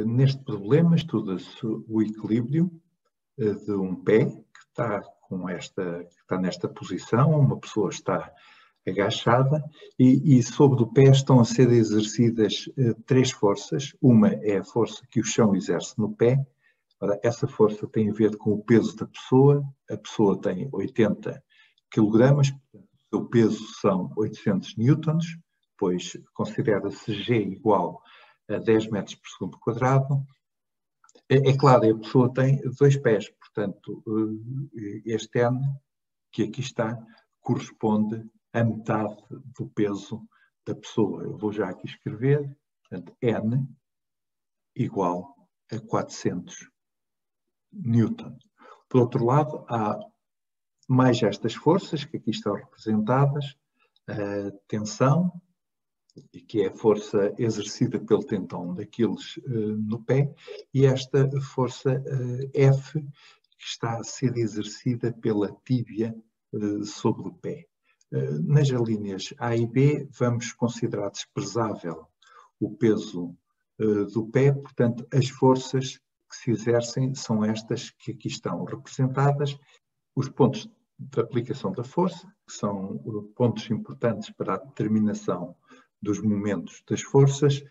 Neste problema estuda-se o equilíbrio de um pé que está nesta posição, uma pessoa está agachada e sobre o pé estão a ser exercidas três forças. Uma é a força que o chão exerce no pé. Ora, essa força tem a ver com o peso da pessoa. A pessoa tem 80 kg, o seu peso são 800 newtons, pois considera-se G igual a 10 metros por segundo quadrado. É claro, a pessoa tem dois pés, portanto, este N, que aqui está, corresponde a metade do peso da pessoa. Eu vou já aqui escrever, portanto, N igual a 400 newton. Por outro lado, há mais estas forças que aqui estão representadas, a tensão, que é a força exercida pelo tendão daqueles no pé, e esta força F, que está a ser exercida pela tíbia sobre o pé. Nas linhas A e B, vamos considerar desprezável o peso do pé, portanto, as forças que se exercem são estas que aqui estão representadas. Os pontos de aplicação da força, que são pontos importantes para a determinação dos momentos das forças,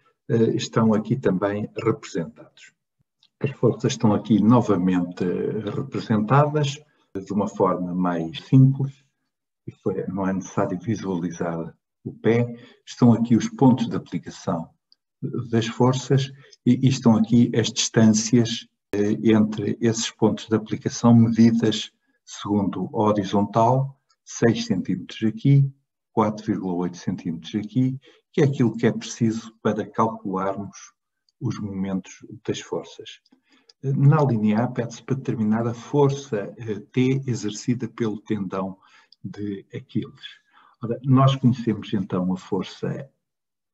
estão aqui também representados. As forças estão aqui novamente representadas de uma forma mais simples, não é necessário visualizar o pé. Estão aqui os pontos de aplicação das forças e estão aqui as distâncias entre esses pontos de aplicação medidas segundo a horizontal, 6 cm aqui, 4,8 cm aqui, que é aquilo que é preciso para calcularmos os momentos das forças. Na linha A, pede-se para determinar a força T exercida pelo tendão de Aquiles. Ora, nós conhecemos então a força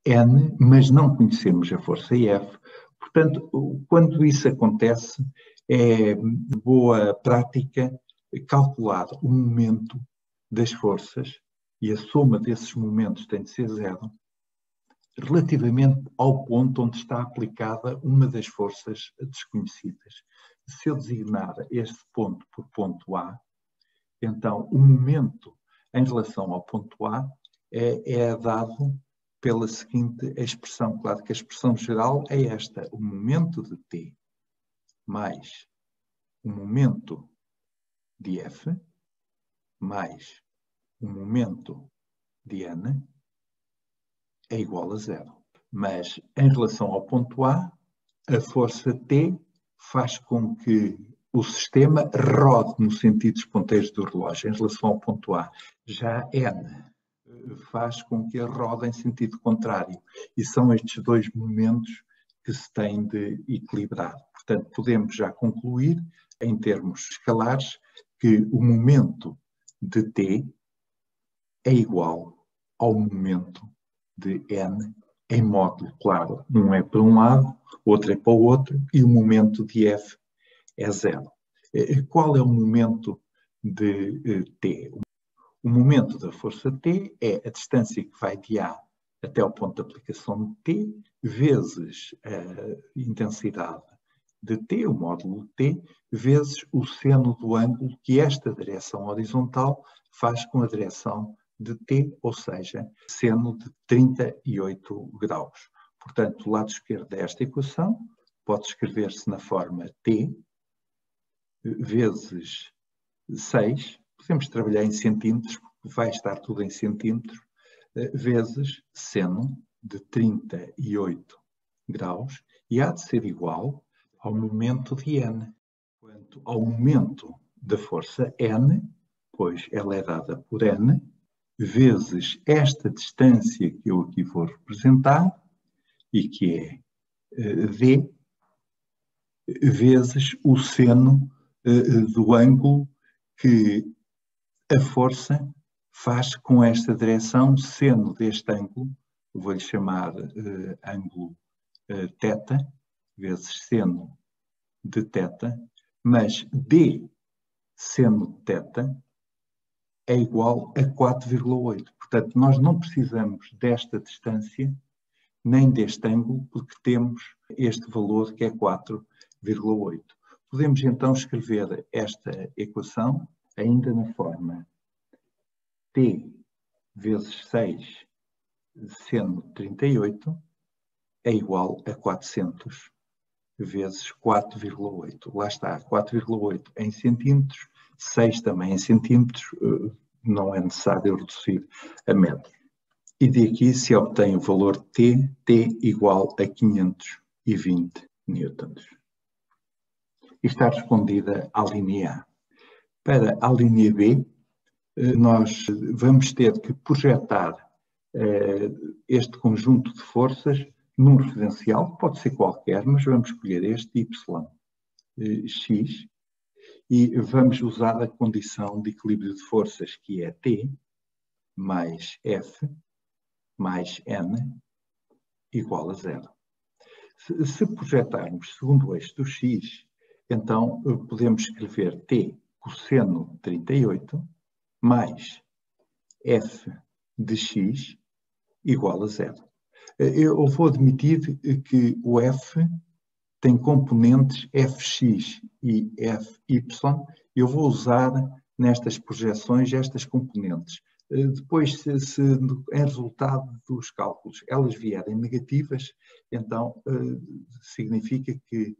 N, mas não conhecemos a força F. Portanto, quando isso acontece, é de boa prática calcular o momento das forças, e a soma desses momentos tem de ser zero, relativamente ao ponto onde está aplicada uma das forças desconhecidas. Se eu designar este ponto por ponto A, então o momento em relação ao ponto A é dado pela seguinte expressão. Claro que a expressão geral é esta: o momento de T mais o momento de F mais o momento de N é igual a zero. Mas, em relação ao ponto A, a força T faz com que o sistema rode no sentido dos ponteiros do relógio, em relação ao ponto A. Já N faz com que rode em sentido contrário. E são estes dois momentos que se têm de equilibrar. Portanto, podemos já concluir, em termos escalares, que o momento de T é igual ao momento de N em módulo. Claro, um é para um lado, outro é para o outro, e o momento de F é zero. Qual é o momento de T? O momento da força T é a distância que vai de A até ao ponto de aplicação de T, vezes a intensidade de T, o módulo T, vezes o seno do ângulo que esta direção horizontal faz com a direção de T, ou seja, seno de 38 graus. Portanto, o lado esquerdo desta equação pode escrever-se na forma T vezes 6, podemos trabalhar em centímetros, porque vai estar tudo em centímetros, vezes seno de 38 graus, e há de ser igual ao momento de N. Quanto ao momento da força N, pois ela é dada por N, vezes esta distância que eu aqui vou representar, e que é D, vezes o seno do ângulo que a força faz com esta direção, seno deste ângulo, vou-lhe chamar ângulo θ, vezes seno de θ, mas D seno de θ é igual a 4,8. Portanto, nós não precisamos desta distância nem deste ângulo, porque temos este valor que é 4,8. Podemos então escrever esta equação ainda na forma t vezes 6 seno 38 é igual a 400 vezes 4,8. Lá está, 4,8 em centímetros, 6 também em centímetros, não é necessário reduzir a metros. E daqui se obtém o valor T igual a 520 newtons. E está respondida a linha A. Para a linha B, nós vamos ter que projetar este conjunto de forças num referencial, pode ser qualquer, mas vamos escolher este y, x, e vamos usar a condição de equilíbrio de forças, que é T mais F mais N igual a 0. Se projetarmos segundo o eixo do x, então podemos escrever T cosseno 38 mais F de x igual a 0. Eu vou admitir que o F tem componentes fx e fy. Eu vou usar nestas projeções estas componentes. Depois, se em resultado dos cálculos elas vierem negativas, então significa que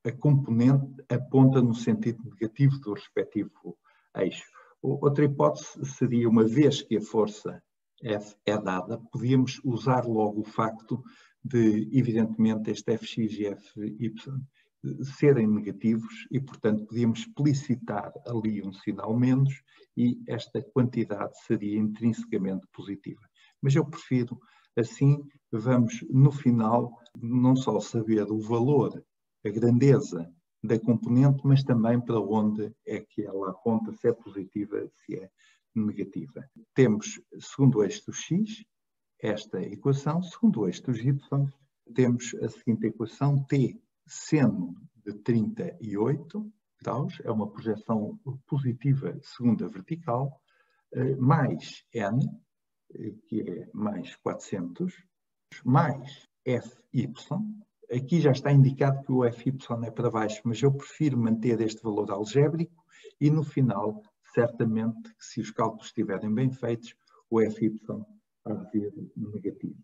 a componente aponta no sentido negativo do respectivo eixo. Outra hipótese seria, uma vez que a força F é dada, podíamos usar logo o facto de, evidentemente, este fx e fy serem negativos e, portanto, podíamos explicitar ali um sinal menos e esta quantidade seria intrinsecamente positiva. Mas eu prefiro, assim, vamos, no final, não só saber o valor, a grandeza da componente, mas também para onde é que ela aponta, se é positiva, se é negativa. Temos, segundo o eixo do x, esta equação, segundo o eixo dos y, temos a seguinte equação, t seno de 38 graus, é uma projeção positiva segundo a vertical, mais n, que é mais 400, mais fy. Aqui já está indicado que o fy é para baixo, mas eu prefiro manter este valor algébrico e no final, certamente, se os cálculos estiverem bem feitos, o fy há de vir negativo.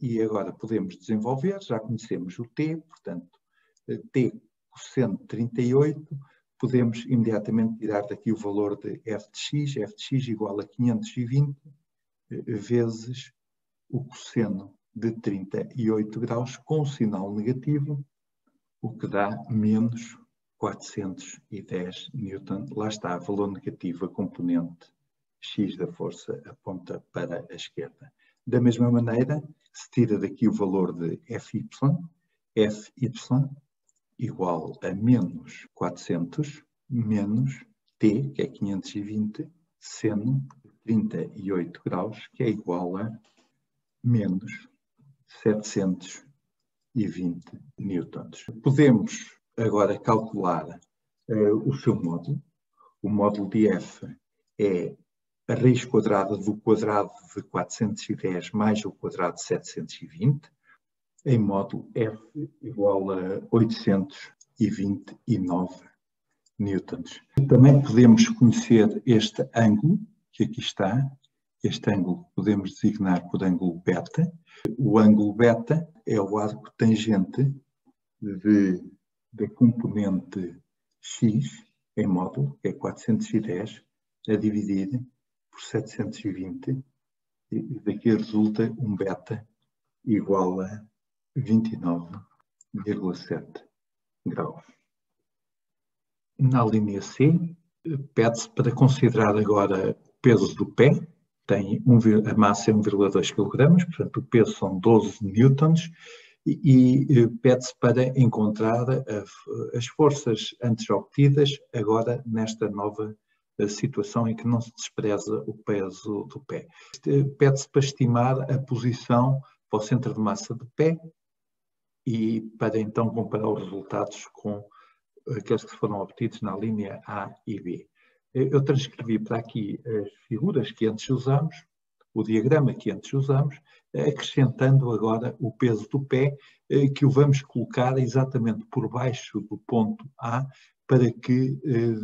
E agora podemos desenvolver, já conhecemos o t, portanto, t cosseno de 38, podemos imediatamente tirar daqui o valor de f de x igual a 520 vezes o cosseno de 38 graus com sinal negativo, o que dá menos 410 newton. Lá está, valor negativo, a componente x da força aponta para a esquerda. Da mesma maneira, se tira daqui o valor de fy igual a menos 400 menos t, que é 520, seno 38 graus, que é igual a menos 720 newtons. Podemos agora calcular o seu módulo. O módulo de F é a raiz quadrada do quadrado de 410 mais o quadrado de 720, em módulo F igual a 829 newtons. Também podemos conhecer este ângulo, que aqui está. Este ângulo podemos designar por ângulo beta. O ângulo beta é o arco tangente da componente x em módulo, que é 410, a dividir por 720, e daqui resulta um beta igual a 29,7 graus. Na linha C, pede-se para considerar agora o peso do pé. A massa é 1,2 kg, portanto o peso são 12 newtons, e pede-se para encontrar as forças antes obtidas agora nesta nova situação em que não se despreza o peso do pé. Pede-se para estimar a posição para o centro de massa do pé e para então comparar os resultados com aqueles que foram obtidos na linha A e B. Eu transcrevi para aqui as figuras que antes usámos. o diagrama que antes usamos, acrescentando agora o peso do pé, que o vamos colocar exatamente por baixo do ponto A, para que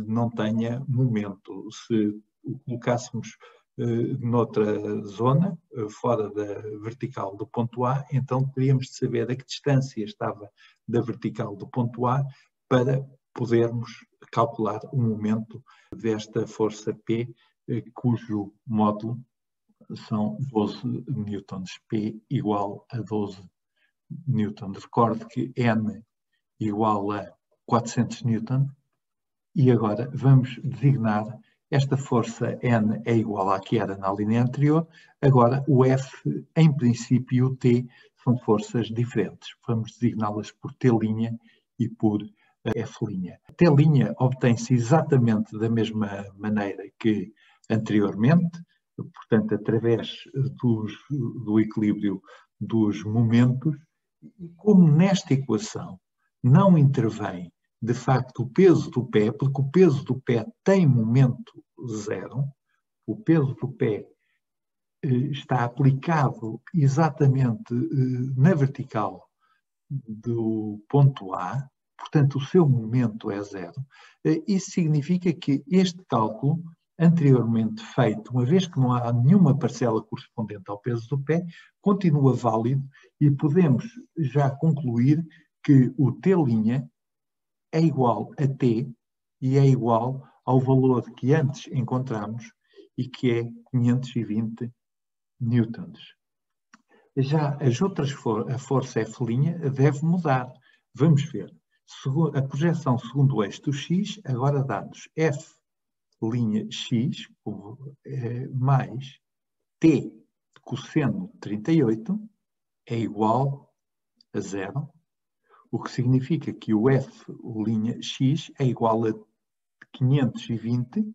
não tenha momento. Se o colocássemos noutra zona, fora da vertical do ponto A, então teríamos de saber a que distância estava da vertical do ponto A para podermos calcular o momento desta força P, cujo módulo são 12 newtons. P igual a 12 newtons. Recorde que N igual a 400 newtons. E agora vamos designar esta força N é igual à que era na linha anterior. Agora o F, em princípio, e o T são forças diferentes. Vamos designá-las por T' e por F'. T' obtém-se exatamente da mesma maneira que anteriormente, portanto, através do equilíbrio dos momentos. E como nesta equação não intervém, de facto, o peso do pé, porque o peso do pé tem momento zero, o peso do pé está aplicado exatamente na vertical do ponto A, portanto, o seu momento é zero. Isso significa que este cálculo, anteriormente feito, uma vez que não há nenhuma parcela correspondente ao peso do pé, continua válido e podemos já concluir que o T' é igual a T e é igual ao valor que antes encontramos e que é 520 newtons. Já as outras a força F' deve mudar. Vamos ver. A projeção segundo o eixo do X agora dá-nos F' X mais T de cosseno de 38 é igual a zero, o que significa que o F' é igual a 520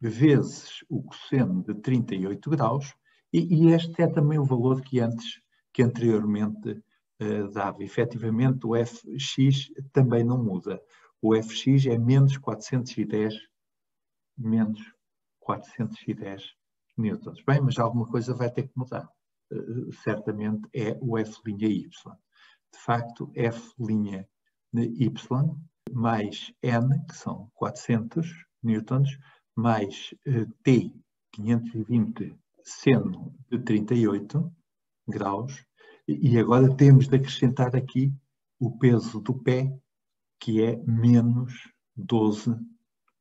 vezes o cosseno de 38 graus, e este é também o valor que anteriormente dava. Efetivamente, o Fx também não muda. O Fx é menos 410 newtons. Bem, mas alguma coisa vai ter que mudar. Certamente é o F'y. De facto, F'y mais N, que são 400 newtons, mais T, 520 seno de 38 graus, e agora temos de acrescentar aqui o peso do pé, que é menos 12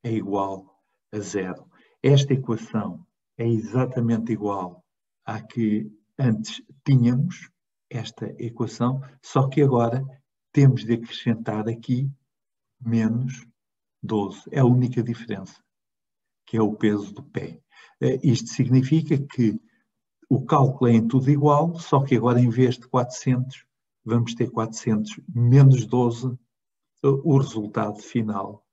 é igual a zero. Esta equação é exatamente igual à que antes tínhamos, esta equação, só que agora temos de acrescentar aqui menos 12. É a única diferença, que é o peso do pé. Isto significa que o cálculo é em tudo igual, só que agora em vez de 400, vamos ter 400 menos 12. O resultado final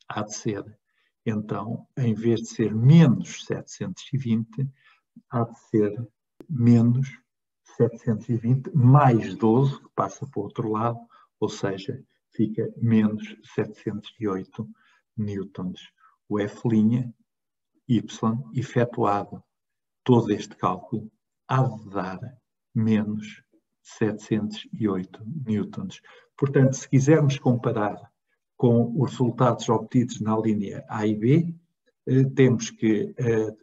há de ser, então, em vez de ser menos 720, há de ser menos 720 mais 12, que passa para o outro lado, ou seja, fica menos 708 newtons. O F'Y, efetuado todo este cálculo, há de dar menos 708 newtons. Portanto, se quisermos comparar com os resultados obtidos na linha A e B, temos que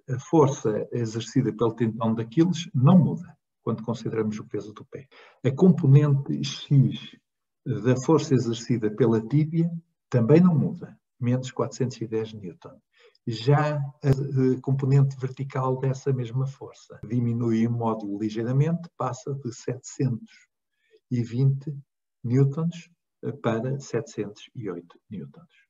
a força exercida pelo tendão de Aquiles não muda, quando consideramos o peso do pé. A componente X da força exercida pela tíbia também não muda, menos 410 newton. Já a componente vertical dessa mesma força diminui o módulo ligeiramente, passa de 720 newtons para 708 newtons.